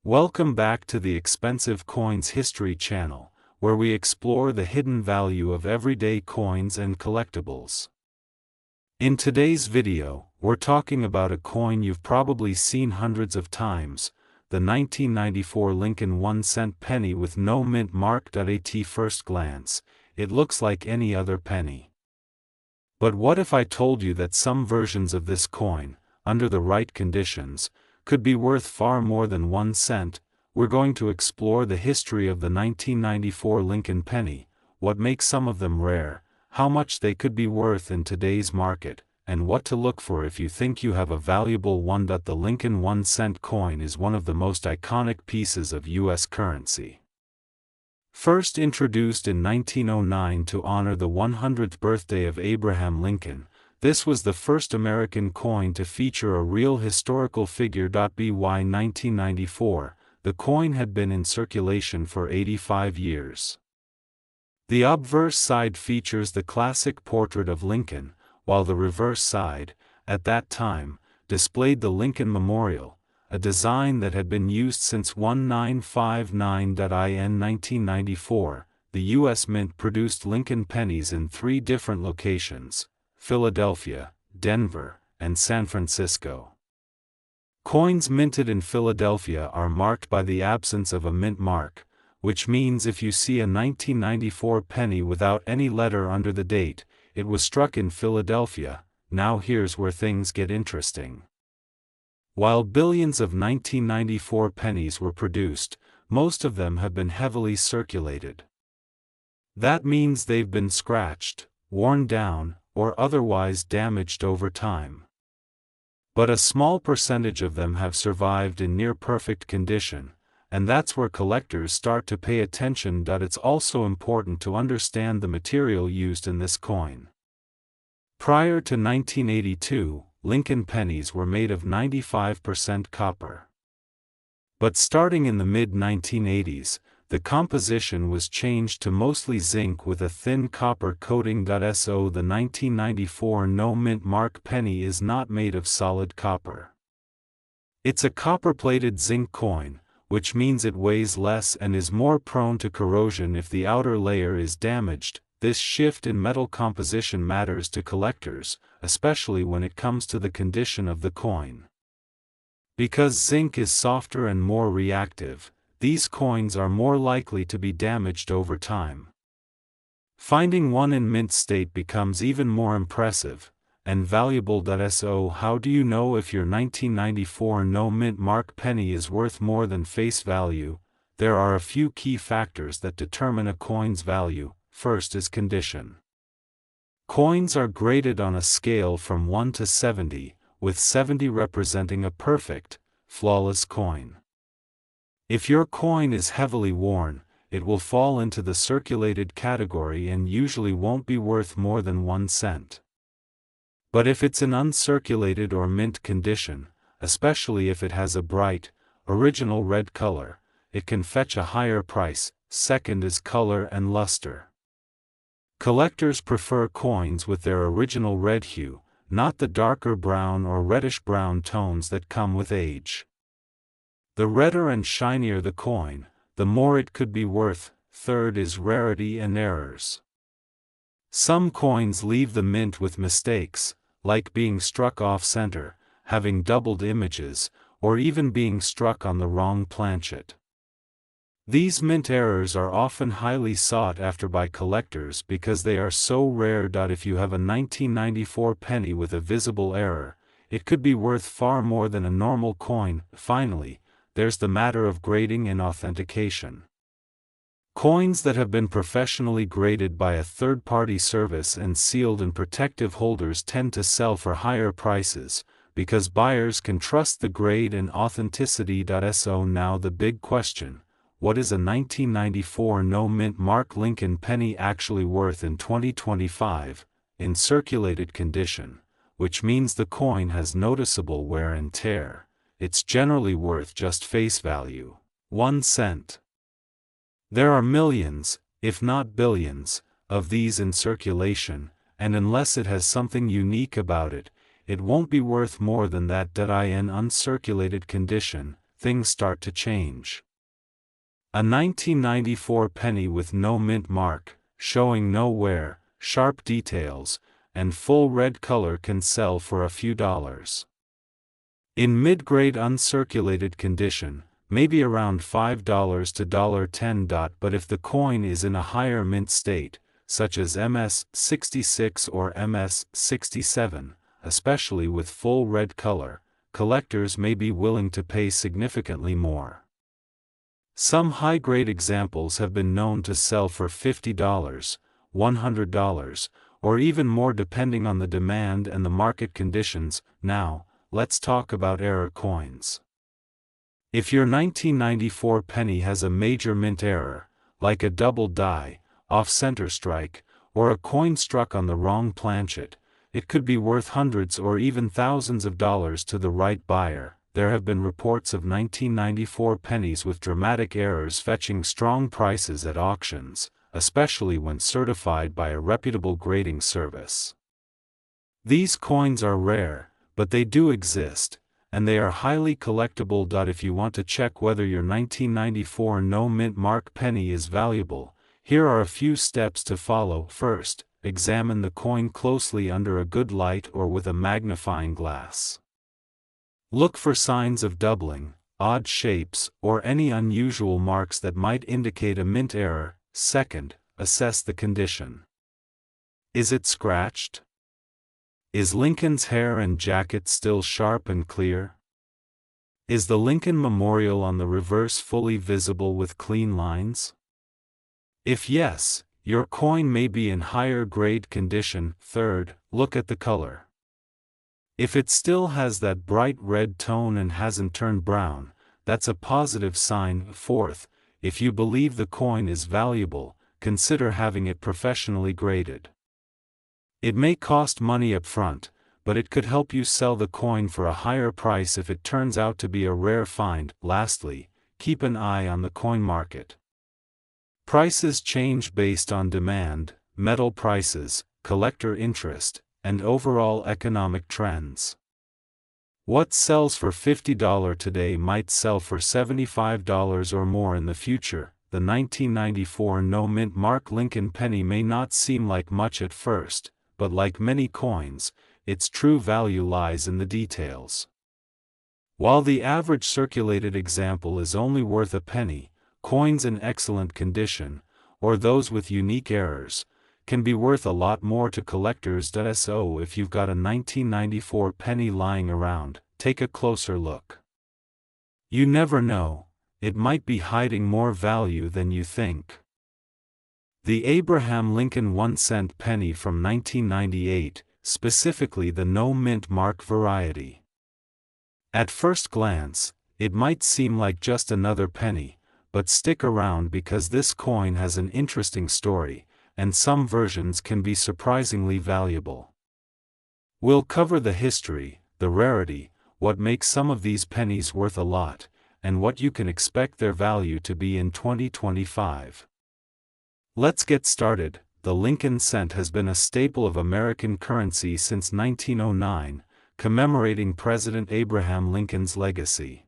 Welcome back to the Expensive Coins History channel, where we explore the hidden value of everyday coins and collectibles. In today's video, we're talking about a coin you've probably seen hundreds of times, the 1994 Lincoln 1-cent penny with no mint mark. At first glance, it looks like any other penny. But what if I told you that some versions of this coin, under the right conditions, could be worth far more than 1 cent? We're going to explore the history of the 1994 Lincoln penny, what makes some of them rare, how much they could be worth in today's market, and what to look for if you think you have a valuable one. The Lincoln 1-cent coin is one of the most iconic pieces of U.S. currency. First introduced in 1909 to honor the 100th birthday of Abraham Lincoln, this was the first American coin to feature a real historical figure. By 1994, the coin had been in circulation for 85 years. The obverse side features the classic portrait of Lincoln, while the reverse side, at that time, displayed the Lincoln Memorial, a design that had been used since 1959. In 1994, the U.S. Mint produced Lincoln pennies in 3 different locations: Philadelphia, Denver, and San Francisco. Coins minted in Philadelphia are marked by the absence of a mint mark, which means if you see a 1994 penny without any letter under the date, it was struck in Philadelphia. Now here's where things get interesting. While billions of 1994 pennies were produced, most of them have been heavily circulated. That means they've been scratched, worn down, or otherwise damaged over time. But a small percentage of them have survived in near-perfect condition, and that's where collectors start to pay attention. It's also important to understand the material used in this coin. Prior to 1982, Lincoln pennies were made of 95% copper. But starting in the mid-1980s, the composition was changed to mostly zinc with a thin copper coating. The 1994 no mint mark penny is not made of solid copper. It's a copper-plated zinc coin, which means it weighs less and is more prone to corrosion if the outer layer is damaged. This shift in metal composition matters to collectors, especially when it comes to the condition of the coin. Because zinc is softer and more reactive, these coins are more likely to be damaged over time. Finding one in mint state becomes even more impressive and valuable. So how do you know if your 1994 no mint mark penny is worth more than face value? There are a few key factors that determine a coin's value. First is condition. Coins are graded on a scale from 1 to 70, with 70 representing a perfect, flawless coin. If your coin is heavily worn, it will fall into the circulated category and usually won't be worth more than 1 cent. But if it's in uncirculated or mint condition, especially if it has a bright, original red color, it can fetch a higher price. Second is color and luster. Collectors prefer coins with their original red hue, not the darker brown or reddish-brown tones that come with age. The redder and shinier the coin, the more it could be worth. Third is rarity and errors. Some coins leave the mint with mistakes, like being struck off-center, having doubled images, or even being struck on the wrong planchet. These mint errors are often highly sought after by collectors because they are so rare. If you have a 1994 penny with a visible error, it could be worth far more than a normal coin. Finally, there's the matter of grading and authentication. Coins that have been professionally graded by a third-party service and sealed in protective holders tend to sell for higher prices, because buyers can trust the grade and authenticity. So now the big question: what is a 1994 no mint mark Lincoln penny actually worth in 2025, in circulated condition, which means the coin has noticeable wear and tear? It's generally worth just face value, 1 cent. There are millions, if not billions, of these in circulation, and unless it has something unique about it, it won't be worth more than that. In uncirculated condition, things start to change. A 1994 penny with no mint mark, showing no wear, sharp details, and full red color can sell for a few dollars. In mid-grade uncirculated condition, maybe around $5 to $10. But if the coin is in a higher mint state, such as MS-66 or MS-67, especially with full red color, collectors may be willing to pay significantly more. Some high-grade examples have been known to sell for $50, $100, or even more depending on the demand and the market conditions. Now, let's talk about error coins. If your 1994 penny has a major mint error, like a double die, off-center strike, or a coin struck on the wrong planchet, it could be worth hundreds or even thousands of dollars to the right buyer. There have been reports of 1994 pennies with dramatic errors fetching strong prices at auctions, especially when certified by a reputable grading service. These coins are rare, but they do exist, and they are highly collectible. If you want to check whether your 1994 no mint mark penny is valuable, here are a few steps to follow. First, examine the coin closely under a good light or with a magnifying glass. Look for signs of doubling, odd shapes, or any unusual marks that might indicate a mint error. Second, assess the condition. Is it scratched? Is Lincoln's hair and jacket still sharp and clear? Is the Lincoln memorial on the reverse fully visible with clean lines? If yes, your coin may be in higher grade condition. Third, look at the color. If it still has that bright red tone and hasn't turned brown, that's a positive sign. Fourth, if you believe the coin is valuable, consider having it professionally graded. It may cost money up front, but it could help you sell the coin for a higher price if it turns out to be a rare find. Lastly, keep an eye on the coin market. Prices change based on demand, metal prices, collector interest, and overall economic trends. What sells for $50 today might sell for $75 or more in the future. The 1994 no mint mark Lincoln penny may not seem like much at first, but like many coins, its true value lies in the details. While the average circulated example is only worth a penny, coins in excellent condition, or those with unique errors, can be worth a lot more to collectors. So if you've got a 1994 penny lying around, take a closer look. You never know, it might be hiding more value than you think. The Abraham Lincoln 1-cent penny from 1998, specifically the no mint mark variety. At first glance, it might seem like just another penny, but stick around because this coin has an interesting story, and some versions can be surprisingly valuable. We'll cover the history, the rarity, what makes some of these pennies worth a lot, and what you can expect their value to be in 2025. Let's get started. The Lincoln cent has been a staple of American currency since 1909, commemorating President Abraham Lincoln's legacy.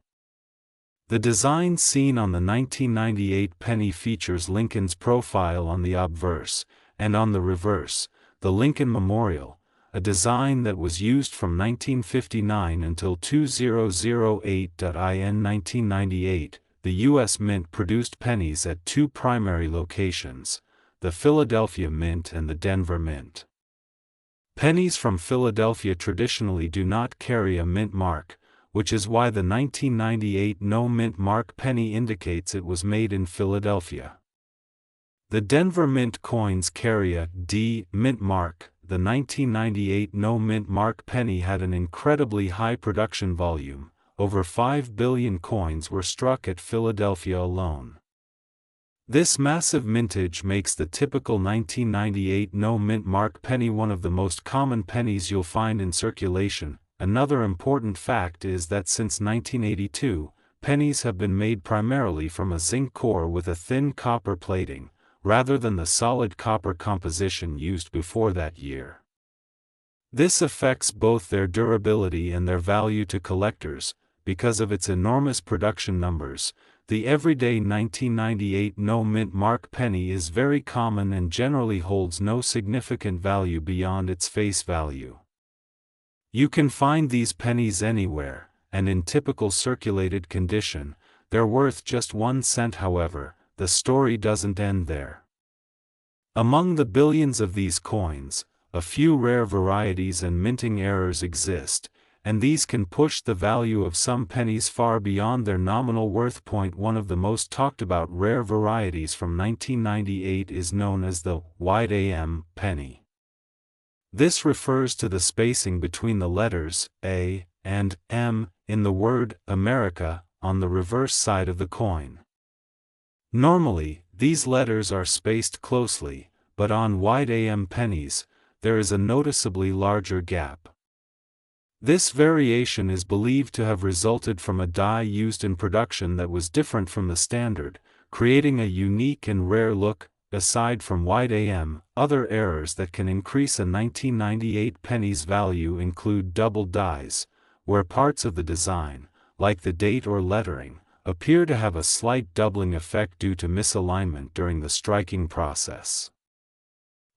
The design seen on the 1998 penny features Lincoln's profile on the obverse, and on the reverse, the Lincoln Memorial, a design that was used from 1959 until 2008. In 1998, the U.S. Mint produced pennies at two primary locations, the Philadelphia Mint and the Denver Mint. Pennies from Philadelphia traditionally do not carry a mint mark, which is why the 1998 no mint mark penny indicates it was made in Philadelphia. The Denver Mint coins carry a D mint mark. The 1998 no mint mark penny had an incredibly high production volume. Over 5 billion coins were struck at Philadelphia alone. This massive mintage makes the typical 1998 no mint mark penny one of the most common pennies you'll find in circulation. Another important fact is that since 1982, pennies have been made primarily from a zinc core with a thin copper plating, rather than the solid copper composition used before that year. This affects both their durability and their value to collectors, because of its enormous production numbers. The everyday 1998 no-mint mark penny is very common and generally holds no significant value beyond its face value. You can find these pennies anywhere, and in typical circulated condition, they're worth just 1 cent. However, the story doesn't end there. Among the billions of these coins, a few rare varieties and minting errors exist, and these can push the value of some pennies far beyond their nominal worth. One of the most talked about rare varieties from 1998 is known as the wide AM penny. This refers to the spacing between the letters A and M in the word America on the reverse side of the coin. Normally, these letters are spaced closely, but on wide AM pennies, there is a noticeably larger gap. This variation is believed to have resulted from a die used in production that was different from the standard, creating a unique and rare look. Aside from wide AM, other errors that can increase a 1998 penny's value include double dies, where parts of the design, like the date or lettering, appear to have a slight doubling effect due to misalignment during the striking process.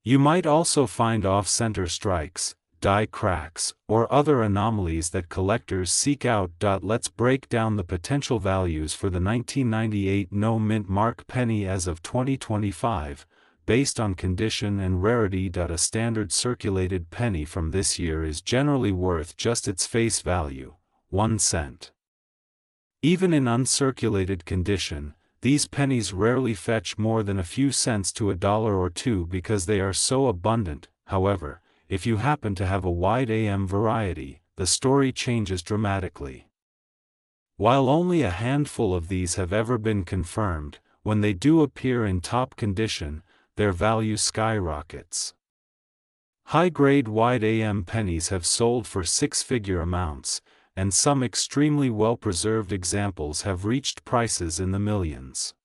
You might also find off-center strikes, die cracks, or other anomalies that collectors seek out. Let's break down the potential values for the 1998 no-mint mark penny as of 2025, based on condition and rarity. A standard circulated penny from this year is generally worth just its face value, 1 cent. Even in uncirculated condition, these pennies rarely fetch more than a few cents to $1 or $2 because they are so abundant. However, if you happen to have a wide AM variety, the story changes dramatically. While only a handful of these have ever been confirmed, when they do appear in top condition, their value skyrockets. High-grade wide AM pennies have sold for 6-figure amounts, and some extremely well-preserved examples have reached prices in the millions.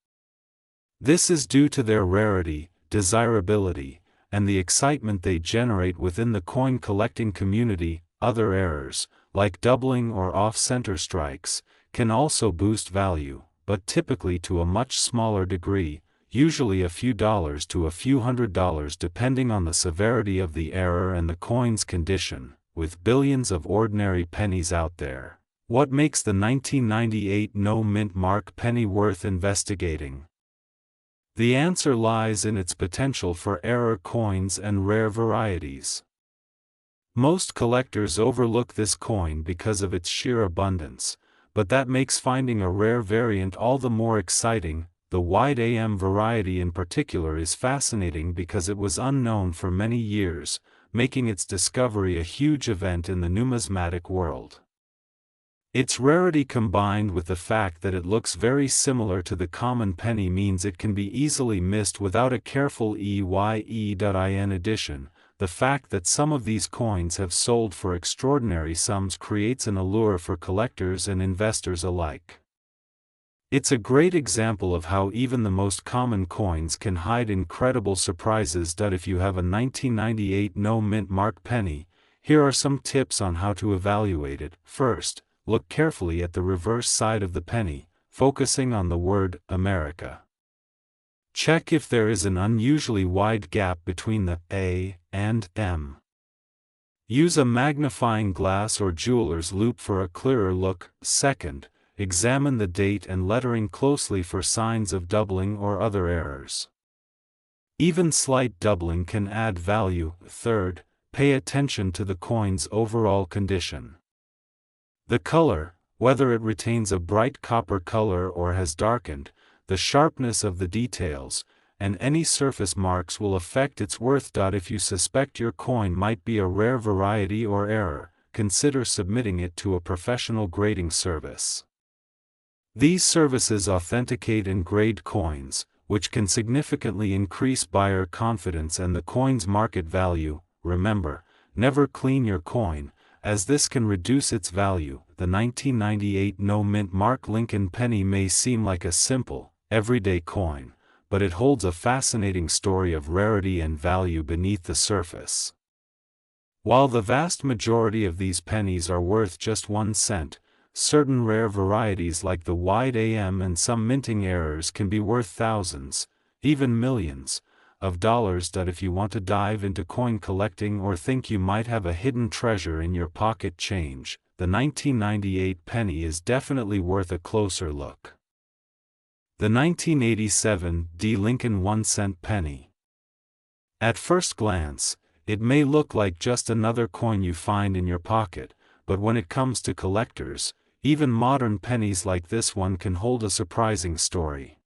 This is due to their rarity, desirability, and the excitement they generate within the coin collecting community. Other errors, like doubling or off-center strikes, can also boost value, but typically to a much smaller degree, usually a few dollars to a few $100 depending on the severity of the error and the coin's condition. With billions of ordinary pennies out there, what makes the 1998 no-mint mark penny worth investigating? The answer lies in its potential for error coins and rare varieties. Most collectors overlook this coin because of its sheer abundance, but that makes finding a rare variant all the more exciting. The wide AM variety in particular is fascinating because it was unknown for many years, making its discovery a huge event in the numismatic world. Its rarity combined with the fact that it looks very similar to the common penny means it can be easily missed without a careful EYE.IN addition. The fact that some of these coins have sold for extraordinary sums creates an allure for collectors and investors alike. It's a great example of how even the most common coins can hide incredible surprises. If you have a 1998 no-mint mark penny, here are some tips on how to evaluate it. First, look carefully at the reverse side of the penny, focusing on the word America. Check if there is an unusually wide gap between the A and M. Use a magnifying glass or jeweler's loupe for a clearer look. Second, examine the date and lettering closely for signs of doubling or other errors. Even slight doubling can add value. Third, pay attention to the coin's overall condition. The color, whether it retains a bright copper color or has darkened, the sharpness of the details, and any surface marks will affect its worth. If you suspect your coin might be a rare variety or error, consider submitting it to a professional grading service. These services authenticate and grade coins, which can significantly increase buyer confidence and the coin's market value. Remember, never clean your coin, as this can reduce its value. The 1998 no-mint mark Lincoln Penny may seem like a simple, everyday coin, but it holds a fascinating story of rarity and value beneath the surface. While the vast majority of these pennies are worth just 1 cent, certain rare varieties like the wide AM and some minting errors can be worth thousands, even millions, of dollars. If you want to dive into coin collecting or think you might have a hidden treasure in your pocket change, the 1998 penny is definitely worth a closer look. The 1987 Lincoln 1-cent penny. At first glance, it may look like just another coin you find in your pocket, but when it comes to collectors, even modern pennies like this one can hold a surprising story.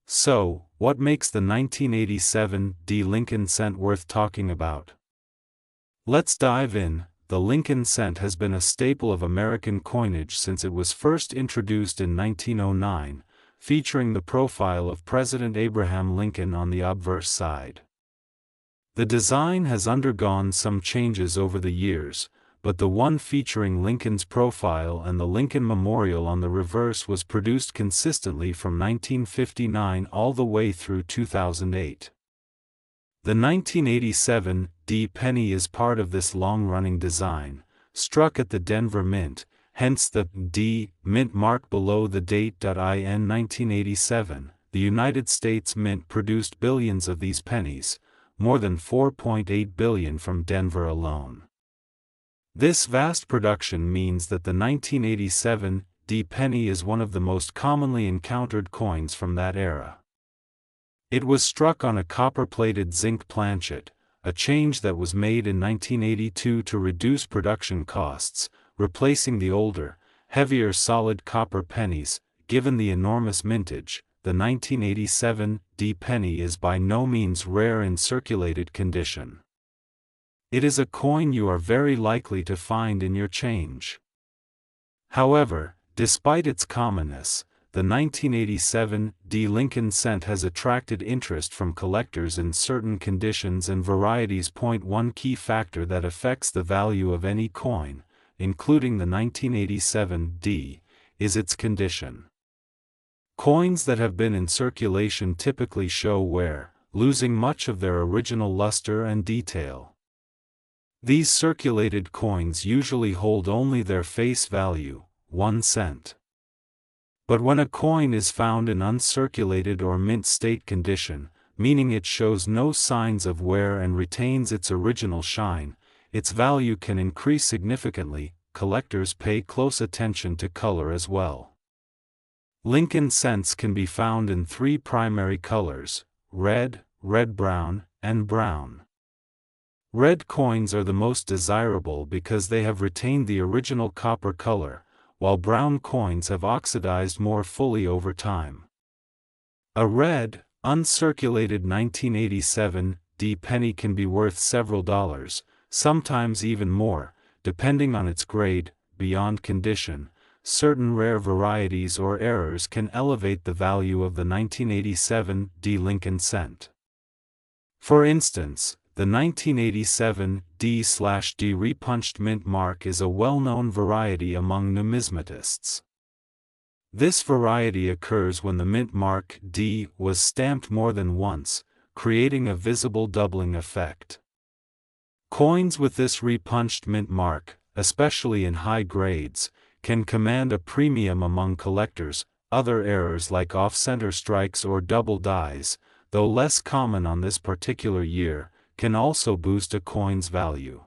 So, what makes the 1987 Lincoln cent worth talking about? Let's dive in. The Lincoln cent has been a staple of American coinage since it was first introduced in 1909, featuring the profile of President Abraham Lincoln on the obverse side. The design has undergone some changes over the years, but the one featuring Lincoln's profile and the Lincoln Memorial on the reverse was produced consistently from 1959 all the way through 2008. The 1987 penny is part of this long-running design, struck at the Denver Mint, hence the D Mint mark below the date. In 1987, the United States Mint produced billions of these pennies, more than 4.8 billion from Denver alone. This vast production means that the 1987 penny is one of the most commonly encountered coins from that era. It was struck on a copper-plated zinc planchet, a change that was made in 1982 to reduce production costs, replacing the older, heavier solid copper pennies. Given the enormous mintage, the 1987 penny is by no means rare in circulated condition. It is a coin you are very likely to find in your change. However, despite its commonness, the 1987 Lincoln cent has attracted interest from collectors in certain conditions and varieties. One key factor that affects the value of any coin, including the 1987 is its condition. Coins that have been in circulation typically show wear, losing much of their original luster and detail. These circulated coins usually hold only their face value, 1 cent. But when a coin is found in uncirculated or mint state condition, meaning it shows no signs of wear and retains its original shine, its value can increase significantly. Collectors pay close attention to color as well. Lincoln cents can be found in 3 primary colors: red, red-brown, and brown. Red coins are the most desirable because they have retained the original copper color, while brown coins have oxidized more fully over time. A red, uncirculated 1987 penny can be worth several dollars, sometimes even more, depending on its grade. Beyond condition, certain rare varieties or errors can elevate the value of the 1987 Lincoln cent. For instance, the 1987 D repunched mint mark is a well-known variety among numismatists. This variety occurs when the mint mark D was stamped more than once, creating a visible doubling effect. Coins with this repunched mint mark, especially in high grades, can command a premium among collectors. Other errors like off-center strikes or double dies, though less common on this particular year, can also boost a coin's value.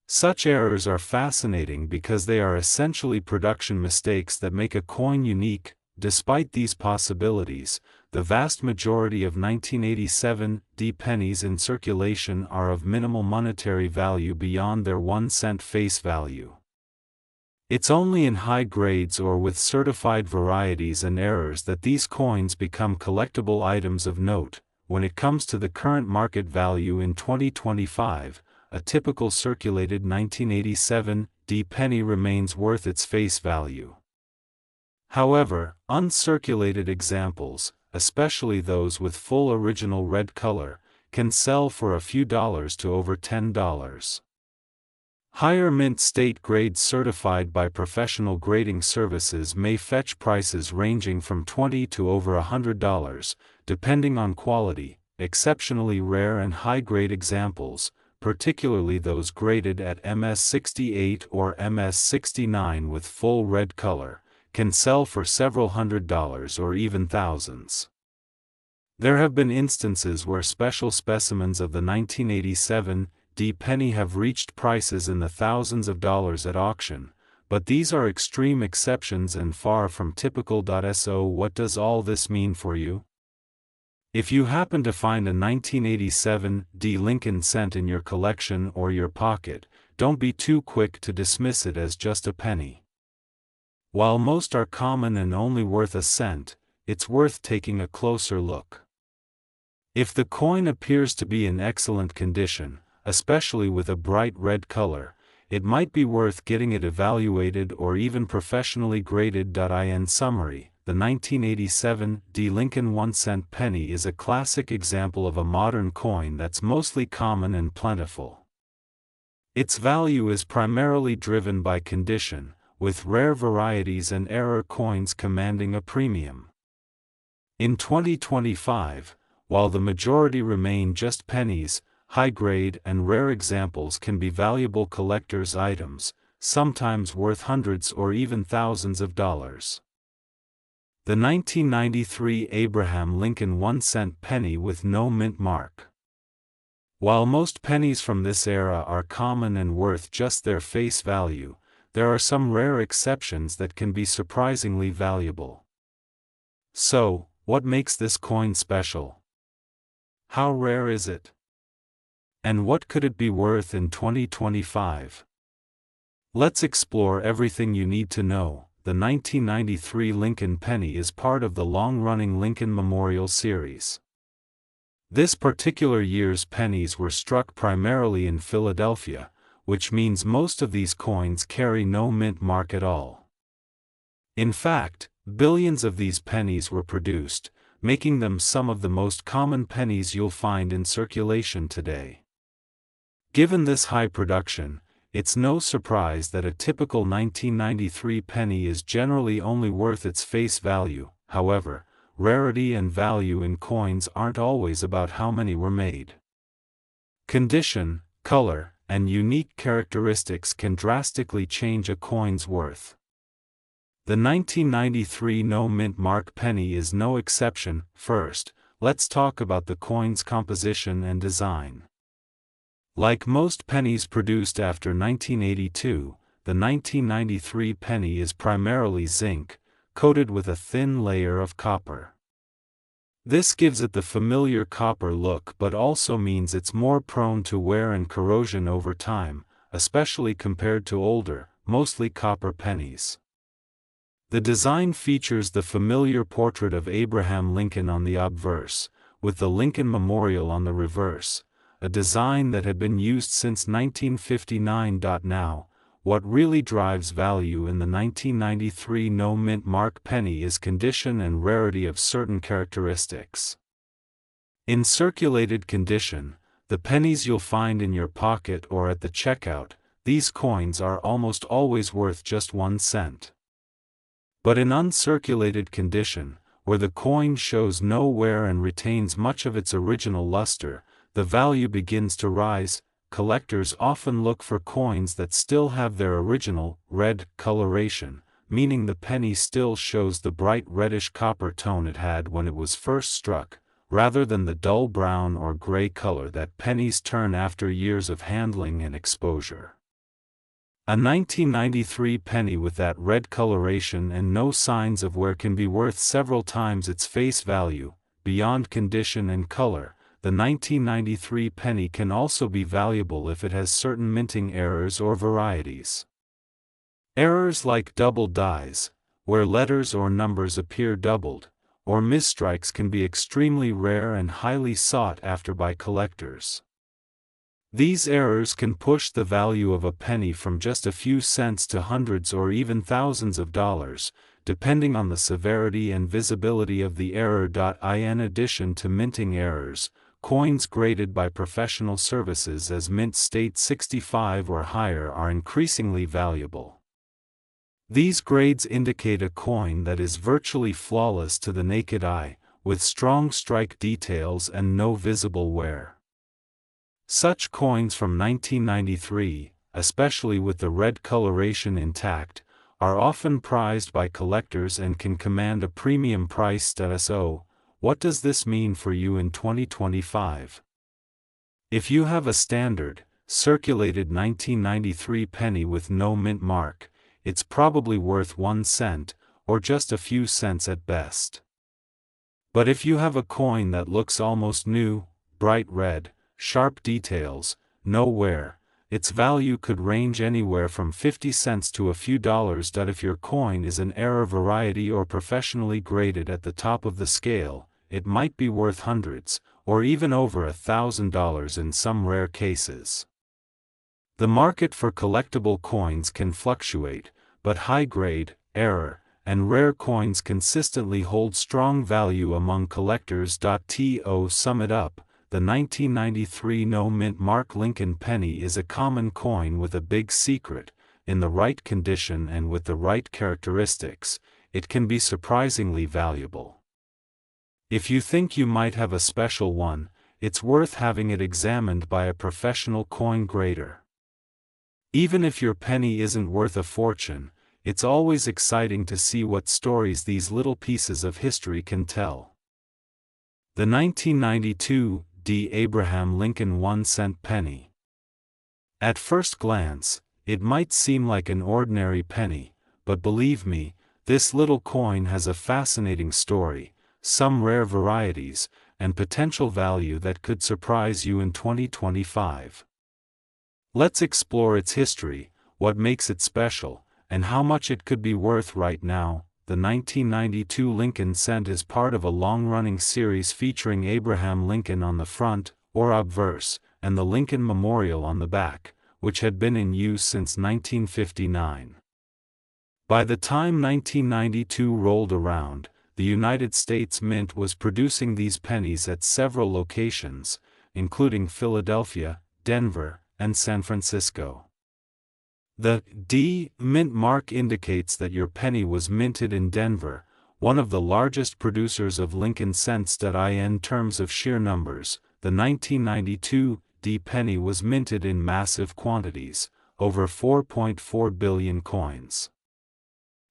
Such errors are fascinating because they are essentially production mistakes that make a coin unique. Despite these possibilities, the vast majority of 1987 pennies in circulation are of minimal monetary value beyond their 1 cent face value. It's only in high grades or with certified varieties and errors that these coins become collectible items of note. When it comes to the current market value in 2025, a typical circulated 1987 penny remains worth its face value. However, uncirculated examples, especially those with full original red color, can sell for a few dollars to over $10. Higher mint state grades certified by professional grading services may fetch prices ranging from $20 to over $100, depending on quality. Exceptionally rare and high-grade examples, particularly those graded at MS68 or MS69 with full red color, can sell for several $100s or even thousands. There have been instances where special specimens of the 1987 D penny have reached prices in the thousands of dollars at auction, but these are extreme exceptions and far from typical. So what does all this mean for you? If you happen to find a 1987 D Lincoln cent in your collection or your pocket, don't be too quick to dismiss it as just a penny. While most are common and only worth a cent, it's worth taking a closer look. If the coin appears to be in excellent condition, especially with a bright red color, it might be worth getting it evaluated or even professionally graded. In summary, the 1987 D Lincoln 1-cent penny is a classic example of a modern coin that's mostly common and plentiful. Its value is primarily driven by condition, with rare varieties and error coins commanding a premium. In 2025, while the majority remain just pennies, high-grade and rare examples can be valuable collector's items, sometimes worth hundreds or even thousands of dollars. The 1993 Abraham Lincoln 1-cent penny with no mint mark. While most pennies from this era are common and worth just their face value, there are some rare exceptions that can be surprisingly valuable. So, what makes this coin special? How rare is it? And what could it be worth in 2025? Let's explore everything you need to know. The 1993 Lincoln penny is part of the long-running Lincoln Memorial series. This particular year's pennies were struck primarily in Philadelphia, which means most of these coins carry no mint mark at all. In fact, billions of these pennies were produced, making them some of the most common pennies you'll find in circulation today. Given this high production, it's no surprise that a typical 1993 penny is generally only worth its face value. However, rarity and value in coins aren't always about how many were made. Condition, color, and unique characteristics can drastically change a coin's worth. The 1993 no mint mark penny is no exception. First, let's talk about the coin's composition and design. Like most pennies produced after 1982, the 1993 penny is primarily zinc, coated with a thin layer of copper. This gives it the familiar copper look but also means it's more prone to wear and corrosion over time, especially compared to older, mostly copper pennies. The design features the familiar portrait of Abraham Lincoln on the obverse, with the Lincoln Memorial on the reverse, a design that had been used since 1959. Now, what really drives value in the 1993 no mint mark penny is condition and rarity of certain characteristics. In circulated condition, the pennies you'll find in your pocket or at the checkout, these coins are almost always worth just 1 cent. But in uncirculated condition, where the coin shows no wear and retains much of its original luster, the value begins to rise. Collectors often look for coins that still have their original, red, coloration, meaning the penny still shows the bright reddish copper tone it had when it was first struck, rather than the dull brown or gray color that pennies turn after years of handling and exposure. A 1993 penny with that red coloration and no signs of wear can be worth several times its face value. Beyond condition and color, the 1993 penny can also be valuable if it has certain minting errors or varieties. Errors like double dies, where letters or numbers appear doubled, or misstrikes can be extremely rare and highly sought after by collectors. These errors can push the value of a penny from just a few cents to hundreds or even thousands of dollars, depending on the severity and visibility of the error. In addition to minting errors, coins graded by professional services as mint state 65 or higher are increasingly valuable. These grades indicate a coin that is virtually flawless to the naked eye, with strong strike details and no visible wear. Such coins from 1993, especially with the red coloration intact, are often prized by collectors and can command a premium price. So, what does this mean for you in 2025? If you have a standard, circulated 1993 penny with no mint mark, it's probably worth 1 cent, or just a few cents at best. But if you have a coin that looks almost new, bright red, sharp details, no wear, its value could range anywhere from 50 cents to a few dollars. If your coin is an error variety or professionally graded at the top of the scale, it might be worth hundreds, or even over $1,000 in some rare cases. The market for collectible coins can fluctuate, but high-grade, error, and rare coins consistently hold strong value among collectors. To sum it up, the 1993 no-mint mark Lincoln penny is a common coin with a big secret. In the right condition and with the right characteristics, it can be surprisingly valuable. If you think you might have a special one, it's worth having it examined by a professional coin grader. Even if your penny isn't worth a fortune, it's always exciting to see what stories these little pieces of history can tell. The 1992 D. Abraham Lincoln 1-cent penny. At first glance, it might seem like an ordinary penny, but believe me, this little coin has a fascinating story, some rare varieties, and potential value that could surprise you in 2025. Let's explore its history, what makes it special, and how much it could be worth right now. The 1992 Lincoln cent is part of a long-running series featuring Abraham Lincoln on the front, or obverse, and the Lincoln Memorial on the back, which had been in use since 1959. By the time 1992 rolled around, the United States Mint was producing these pennies at several locations, including Philadelphia, Denver, and San Francisco. The D mint mark indicates that your penny was minted in Denver, one of the largest producers of Lincoln cents. In terms of sheer numbers, the 1992 D penny was minted in massive quantities, over 4.4 billion coins.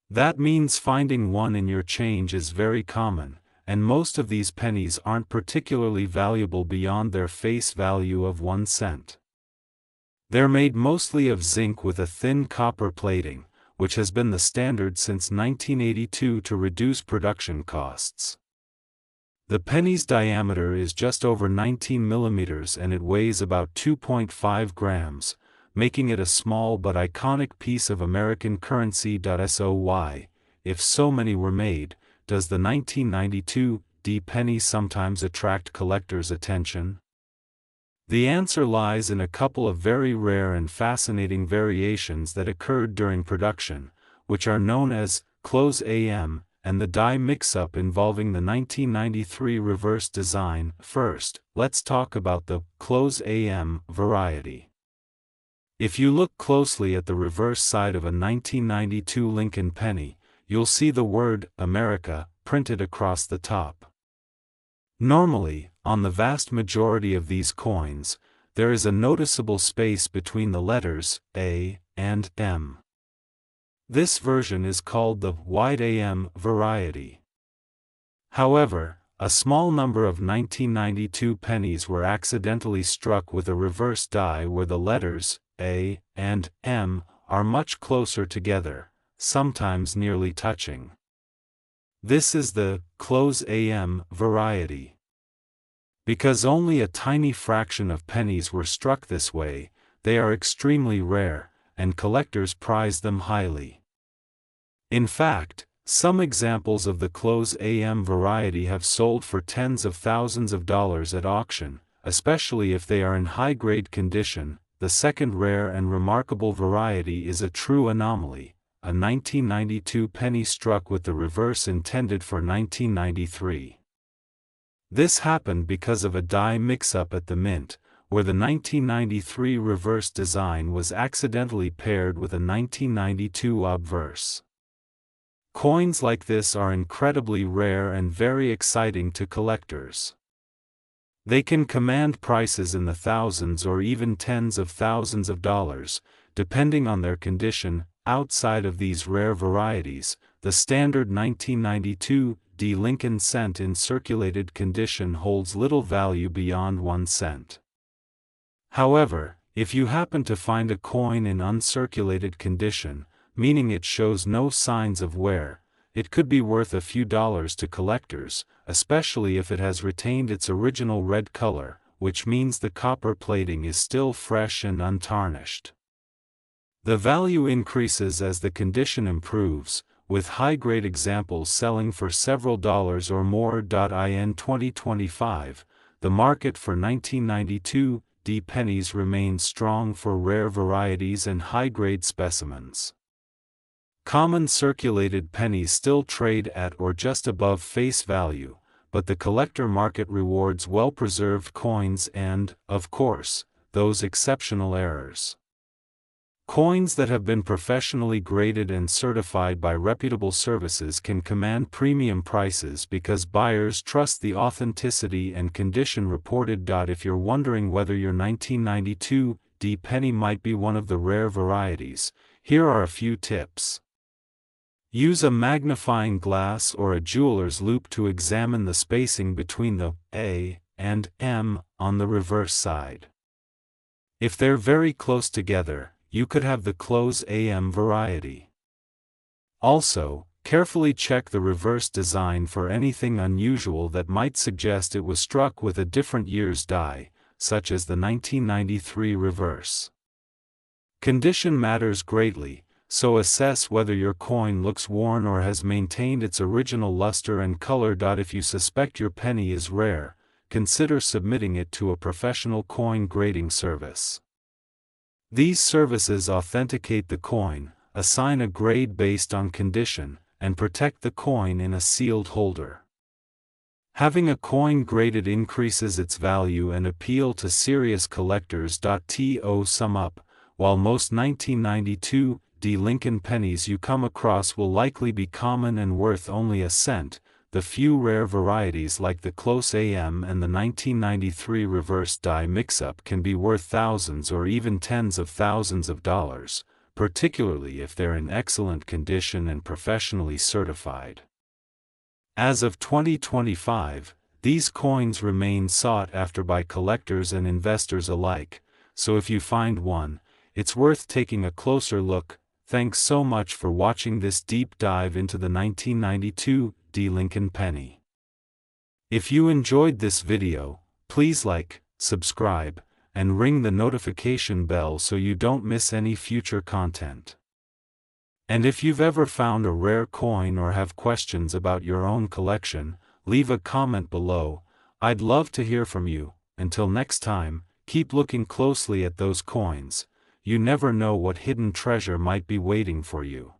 That means finding one in your change is very common, and most of these pennies aren't particularly valuable beyond their face value of 1 cent. They're made mostly of zinc with a thin copper plating, which has been the standard since 1982 to reduce production costs. The penny's diameter is just over 19 millimeters and it weighs about 2.5 grams, making it a small but iconic piece of American currency. So why, if so many were made, does the 1992 D penny sometimes attract collectors' attention? The answer lies in a couple of very rare and fascinating variations that occurred during production, which are known as close AM, and the die mix-up involving the 1993 reverse design. First, let's talk about the close AM variety. If you look closely at the reverse side of a 1992 Lincoln penny, you'll see the word America printed across the top. Normally, on the vast majority of these coins, there is a noticeable space between the letters A and M. This version is called the wide AM variety. However, a small number of 1992 pennies were accidentally struck with a reverse die where the letters A and M are much closer together, sometimes nearly touching. This is the close AM variety. Because only a tiny fraction of pennies were struck this way, they are extremely rare, and collectors prize them highly. In fact, some examples of the close AM variety have sold for tens of thousands of dollars at auction, especially if they are in high-grade condition. The second rare and remarkable variety is a true anomaly, a 1992 penny struck with the reverse intended for 1993. This happened because of a die mix-up at the mint, where the 1993 reverse design was accidentally paired with a 1992 obverse. Coins like this are incredibly rare and very exciting to collectors. They can command prices in the thousands or even tens of thousands of dollars, depending on their condition. Outside of these rare varieties, the standard 1992 Lincoln cent in circulated condition holds little value beyond 1 cent. However, if you happen to find a coin in uncirculated condition, meaning it shows no signs of wear, it could be worth a few dollars to collectors, especially if it has retained its original red color, which means the copper plating is still fresh and untarnished. The value increases as the condition improves, with high-grade examples selling for several dollars or more. In 2025, the market for 1992 pennies remains strong for rare varieties and high-grade specimens. Common circulated pennies still trade at or just above face value, but the collector market rewards well-preserved coins and, of course, those exceptional errors. Coins that have been professionally graded and certified by reputable services can command premium prices because buyers trust the authenticity and condition reported. If you're wondering whether your 1992 penny might be one of the rare varieties, here are a few tips. Use a magnifying glass or a jeweler's loupe to examine the spacing between the A and M on the reverse side. If they're very close together, you could have the close AM variety. Also, carefully check the reverse design for anything unusual that might suggest it was struck with a different year's die, such as the 1993 reverse. Condition matters greatly, so assess whether your coin looks worn or has maintained its original luster and color. If you suspect your penny is rare, consider submitting it to a professional coin grading service. These services authenticate the coin, assign a grade based on condition, and protect the coin in a sealed holder. Having a coin graded increases its value and appeal to serious collectors. To sum up, while most 1992 Lincoln pennies you come across will likely be common and worth only a cent, the few rare varieties like the close AM and the 1993 reverse die mix-up can be worth thousands or even tens of thousands of dollars, particularly if they're in excellent condition and professionally certified. As of 2025, these coins remain sought after by collectors and investors alike, so if you find one, it's worth taking a closer look. Thanks so much for watching this deep dive into the 1992 Lincoln penny. If you enjoyed this video, please like, subscribe, and ring the notification bell so you don't miss any future content. And if you've ever found a rare coin or have questions about your own collection, leave a comment below. I'd love to hear from you. Until next time, keep looking closely at those coins. You never know what hidden treasure might be waiting for you.